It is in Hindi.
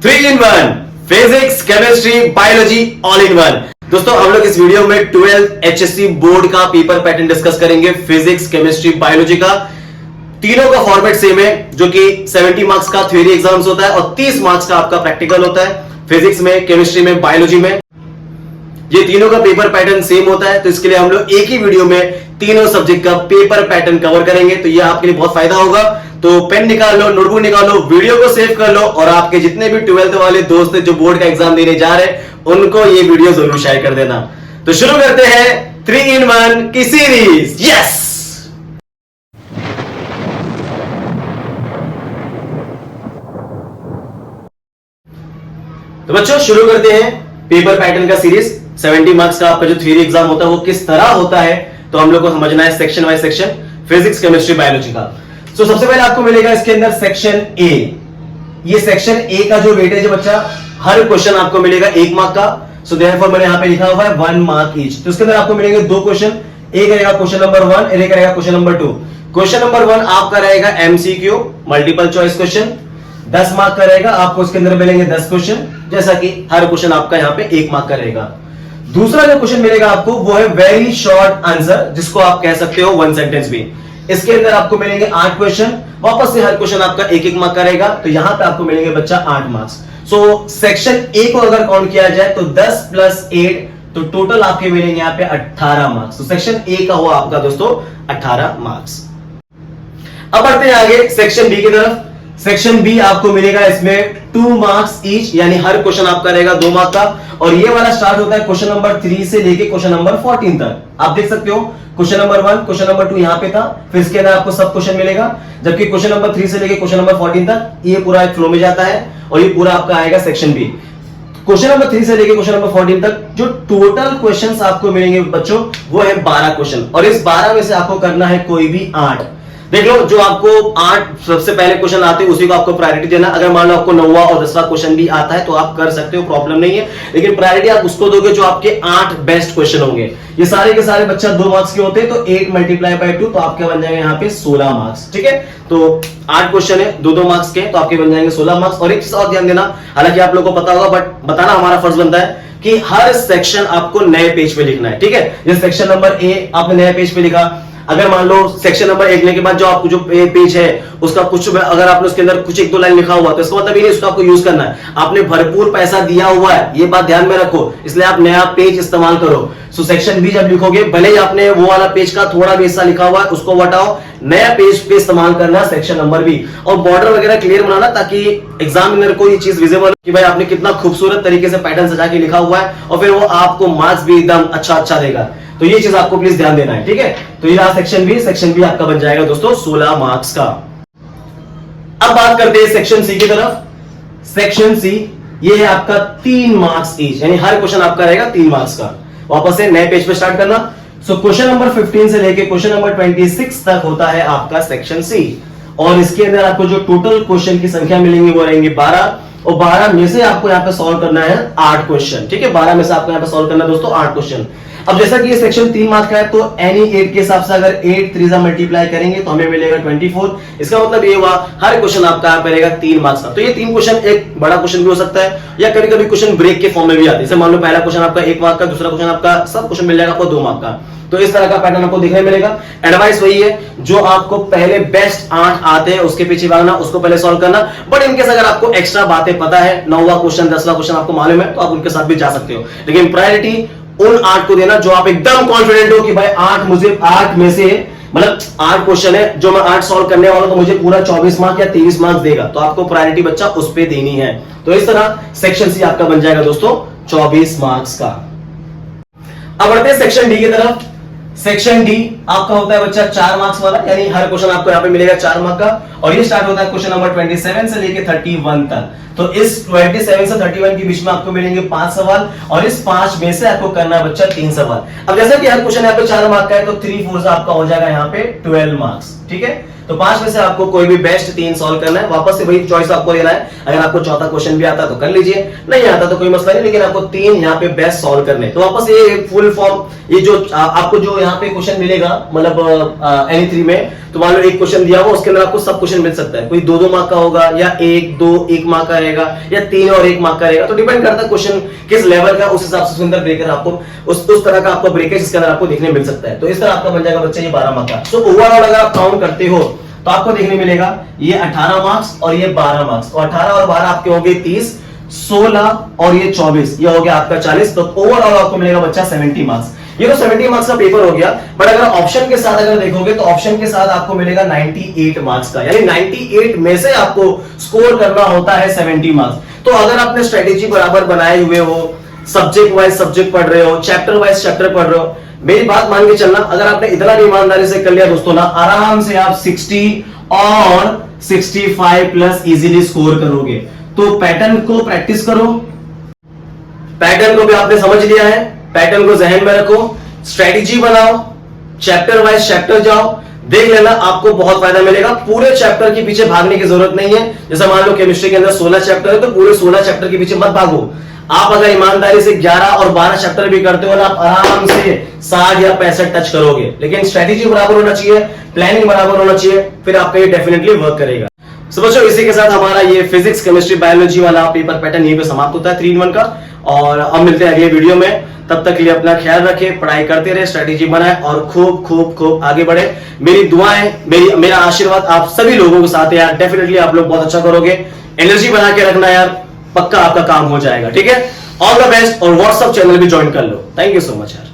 3 in 1 physics chemistry biology all in one. दोस्तों हम लोग इस वीडियो में 12th HSC बोर्ड का पेपर पैटर्न डिस्कस करेंगे। फिजिक्स केमिस्ट्री बायोलॉजी का तीनों का फॉर्मेट सेम है, जो कि 70 मार्क्स का थ्योरी एग्जाम्स होता है और 30 मार्क्स का आपका प्रैक्टिकल होता है। फिजिक्स में, केमिस्ट्री में, बायोलॉजी में ये तीनों का पेपर पैटर्न सेम होता है। तो इसके लिए हम लोग एक ही वीडियो में तीनों सब्जेक्ट का पेपर पैटर्न कवर करेंगे, तो ये आपके लिए बहुत फायदा होगा। तो पेन निकाल लो, नोटबुक निकालो, वीडियो को सेव कर लो और आपके जितने भी 12th वाले दोस्त जो बोर्ड का एग्जाम देने जा रहे हैं उनको ये वीडियो जरूर शेयर कर देना। तो शुरू करते हैं 3 in 1 की सीरीज। यस, तो बच्चों शुरू करते हैं पेपर पैटर्न का सीरीज। 70 मार्क्स का आपका जो थ्योरी एग्जाम होता है वो किस तरह होता है, तो हम लोग को समझना है section wise section physics chemistry biology का। तो सबसे पहले आपको मिलेगा इसके अंदर सेक्शन ए। ये सेक्शन ए का जो वेटेज है बच्चा, हर क्वेश्चन आपको मिलेगा 1 मार्क का। सो देयरफॉर मैंने यहां पे लिखा हुआ है 1 मार्क ईच। तो इसके अंदर आपको मिलेंगे 2 क्वेश्चन, एक रहेगा क्वेश्चन नंबर 1, एक रहेगा क्वेश्चन नंबर 2। क्वेश्चन नंबर 1 आपका रहेगा MCQ multiple choice question, 10 mark का रहेगा। आपको इसके अंदर मिलेंगे 10 क्वेश्चन, जैसा कि हर क्वेश्चन आपका यहाँ पे 1 मार्क का रहेगा। दूसरा जो क्वेश्चन मिलेगा आपको वो है वेरी शॉर्ट आंसर, जिसको आप कह सकते हो 1 सेंटेंस भी। इसके अंदर आपको मिलेंगे 8 क्वेश्चन, वापस से हर क्वेश्चन आपका 1-1 मार्क का रहेगा। तो यहां पे आपको मिलेंगे बच्चा 8 मार्क्स। सो सेक्शन ए को अगर काउंट किया जाए तो 10 + 8, तो टोटल आपके मिलेंगे यहाँ पे 18 मार्क्स। तो सेक्शन ए का हुआ आपका दोस्तों 18 मार्क्स। अब बढ़ते हैं आगे सेक्शन बी की तरफ। सेक्शन बी आपको मिलेगा इसमें 2 मार्क्स ईच, यानी हर क्वेश्चन आपका रहेगा 2 मार्क का। और ये वाला स्टार्ट होता है क्वेश्चन नंबर 3 से लेके क्वेश्चन नंबर 14 तक। आप देख सकते हो क्वेश्चन नंबर 1, क्वेश्चन नंबर 2 यहां पे था, फिर इसके अंदर आपको सब क्वेश्चन मिलेगा। जबकि क्वेश्चन नंबर 3 से लेके क्वेश्चन नंबर 14 तक ये पूरा एक फ्लो में जाता है और ये पूरा आपका आएगा सेक्शन बी। क्वेश्चन नंबर 3 से लेके क्वेश्चन नंबर 14 तक जो टोटल क्वेश्चंस आपको मिलेंगे बच्चों वो है 12 क्वेश्चन, और इस 12 में से आपको करना है कोई भी 8। देख लो, जो आपको 8 सबसे पहले क्वेश्चन आते हैं उसी को आपको प्रायोरिटी देना। अगर मान लो आपको 9वां और 10वां क्वेश्चन भी आता है तो आप कर सकते हो, प्रॉब्लम नहीं है, लेकिन प्रायोरिटी आप उसको दोगे जो आपके 8 बेस्ट क्वेश्चन होंगे। ये सारे के सारे बच्चा 2 मार्क्स के होते हैं, तो 8 × 2 तो आपके बन जाएंगे यहाँ पे 16 मार्क्स। ठीक है, तो 8 क्वेश्चन है, 2-2 मार्क्स के, तो आपके बन जाएंगे 16 मार्क्स। और एक चीज और ध्यान देना, हालांकि आप लोगों को पता होगा बट बताना हमारा फर्ज बनता है कि हर सेक्शन आपको नए पेज पे लिखना है। ठीक है, जैसे सेक्शन नंबर ए आपने नए पेज पे लिखा, अगर मान लो सेक्शन नंबर 1 लेने के बाद जो आपको जो पेज है उसका कुछ अगर आपने उसके अंदर कुछ 1-2 लाइन लिखा हुआ तो इसका मतलब ये नहीं उसको आपको यूज करना है। आपने भरपूर पैसा दिया हुआ है, ये बात ध्यान में रखो, इसलिए आप नया पेज इस्तेमाल करो। सो सेक्शन बी जब लिखोगे, भले ही आपने वो वाला पेज का थोड़ा भी हिस्सा लिखा हुआ है उसको हटाओ, नया पेज पे इस्तेमाल करना सेक्शन नंबर बी। और बॉर्डर वगैरह क्लियर बनाना ताकि एग्जामिनर को ये चीज विजिबल कि भाई आपने कितना खूबसूरत तरीके से पैटर्न सजा के लिखा हुआ है, और फिर वो आपको मार्क्स भी एकदम अच्छा देगा। तो ये चीज आपको प्लीज ध्यान देना है। ठीक है, तो ये रहा सेक्शन बी आपका बन जाएगा दोस्तों 16 मार्क्स का। अब बात करते हैं सेक्शन सी की तरफ। सेक्शन सी ये है आपका 3 मार्क्स ईच, यानी हर क्वेश्चन आपका रहेगा 3 मार्क्स का। वापस से नए पेज पे स्टार्ट करना। सो क्वेश्चन नंबर 15 से लेके क्वेश्चन नंबर 26 तक होता है आपका सेक्शन सी, और इसके अंदर आपको जो टोटल क्वेश्चन की संख्या मिलेंगी वो रहेंगे 12, और 12 में से आपको यहाँ पे सॉल्व करना है 8 क्वेश्चन। ठीक है, 12 में से आपको यहाँ पे सॉल्व करना है दोस्तों 8 क्वेश्चन। अब जैसा कि ये सेक्शन 3 मार्क्स का है, तो एनी 8 के हिसाब से अगर 8 3 मल्टीप्लाई करेंगे तो हमें मिलेगा 24। इसका मतलब ये हुआ हर क्वेश्चन आपका यहाँ पे रहेगा 3 मार्क्स का। तो ये 3 क्वेश्चन एक बड़ा क्वेश्चन भी हो सकता है, या कभी कभी क्वेश्चन ब्रेक के फॉर्म में भी आते हैं। जैसे मान लो पहला क्वेश्चन आपका 1 मार्क का, दूसरा क्वेश्चन आपका सब क्वेश्चन मिल जाएगा आपको 2 मार्क का। तो इस तरह का पैटर्न आपको देखने मिलेगा। एडवाइस वही है, जो आपको पहले बेस्ट 8 आते हैं उसके पीछे भागना, उसको पहले सॉल्व करना। बट इनकेस अगर आपको एक्स्ट्रा बातें पता है, 9वां क्वेश्चन 10वां क्वेश्चन आपको मालूम है, तो आप उनके साथ भी जा सकते हो, लेकिन प्रायोरिटी उन 8 को देना जो आप एकदम कॉन्फिडेंट हो कि भाई 8 में से मतलब 8 क्वेश्चन है जो मैं 8 सॉल्व करने वाला, तो मुझे पूरा 24 मार्क्स या 23 मार्क्स देगा, तो आपको प्रायोरिटी बच्चा उस पे देनी है। तो इस तरह सेक्शन सी आपका बन जाएगा दोस्तों 24 मार्क्स का। अब बढ़ते हैं सेक्शन डी की तरफ। सेक्शन डी आपका होता है बच्चा 4 मार्क्स वाला, यानी हर क्वेश्चन आपको यहाँ पे मिलेगा 4 मार्क का, और ये स्टार्ट होता है क्वेश्चन नंबर 27 से लेके 31 तक। तो इस 27 से 31 के बीच में आपको मिलेंगे 5 सवाल, और इस 5 में से आपको करना है बच्चा 3 सवाल। अब जैसा कि हर क्वेश्चन यहाँ पे 4 मार्क का है, तो 3/4 आपका हो जाएगा यहाँ पे 12 मार्क्स। ठीक है, तो 5 में से आपको कोई भी बेस्ट 3 सॉल्व करना है। वापस से वही चॉइस आपको देना है, अगर आपको चौथा क्वेश्चन भी आता तो कर लीजिए, नहीं आता तो कोई मसला नहीं, लेकिन आपको 3 यहाँ पे बेस्ट सॉल्व करने। तो वापस ये फुल फॉर्म, ये जो आपको जो यहाँ पे क्वेश्चन मिलेगा मतलब एनी 3 में, तो मान लो एक क्वेश्चन दिया हुआ, उसके अंदर आपको सब क्वेश्चन मिल सकता है। कोई 2-2 मार्क का होगा, या 1-2-1 मार्क का रहेगा, या 3 और 1 मार्क का रहेगा, तो डिपेंड करता है क्वेश्चन किस लेवल का, उस हिसाब से उसके अंदर ब्रेकर आपको उस तरह का आपको ब्रेकेज इसके अंदर आपको देखने मिल सकता है। तो इस तरह आपका बन जाएगा बच्चा ये 12 मार्क का। तो ओवरऑल अगर आप काउंट करते हो तो आपको देखने मिलेगा ये 18 मार्क्स और ये 12 मार्क्स, और 18 और 12 आपके हो गए 30, 16 और ये 24, ये हो गया आपका 40। तो ओवरऑल आपको मिलेगा बच्चा 70 मार्क्स। ये तो 70 मार्क्स का पेपर हो गया, बट अगर ऑप्शन के साथ अगर देखोगे तो ऑप्शन के साथ आपको मिलेगा 98 मार्क्स का, यानी 98 में से आपको स्कोर करना होता है 70 मार्क्स। तो अगर आपने स्ट्रेटेजी बराबर बनाए हुए हो, सब्जेक्ट वाइज सब्जेक्ट पढ़ रहे हो, चैप्टर वाइज चैप्टर पढ़ रहे हो, मेरी बात मान के चलना, अगर आपने इतना ईमानदारी से कर लिया दोस्तों ना, आराम से आप 60 और 65 प्लस इजीली स्कोर करोगे। तो पैटर्न को प्रैक्टिस करो, पैटर्न को भी आपने समझ लिया है, पैटर्न को जहन में रखो, स्ट्रेटेजी बनाओ, चैप्टर वाइज चैप्टर जाओ, देख लेना आपको बहुत फायदा मिलेगा। पूरे चैप्टर के पीछे भागने की जरूरत नहीं है। जैसे मान लो केमिस्ट्री के अंदर 16 चैप्टर है, तो पूरे 16 चैप्टर के पीछे मत भागो। आप अगर ईमानदारी से 11 और 12 चैप्टर भी करते हो ना, आप आराम से 60 या 65 टच करोगे। लेकिन स्ट्रेटेजी बराबर होना चाहिए, प्लानिंग बराबर होना चाहिए, फिर आपका ये डेफिनेटली वर्क करेगा। समझो, इसी के साथ हमारा ये फिजिक्स केमिस्ट्री बायोलॉजी वाला पेपर पैटर्न यहीं पे समाप्त होता है 3 in 1 का। और अब मिलते हैं अगले वीडियो में, तब तक के लिए अपना ख्याल रखें, पढ़ाई करते रहे, स्ट्रेटेजी बनाए और खूब खूब खूब आगे बढ़े। मेरी दुआएं, मेरा आशीर्वाद आप सभी लोगों के साथ है यार। डेफिनेटली आप लोग बहुत अच्छा करोगे, एनर्जी बना के रखना यार, पक्का आपका काम हो जाएगा। ठीक है, ऑल द बेस्ट, और व्हाट्सएप चैनल भी ज्वाइन कर लो। थैंक यू सो मच यार।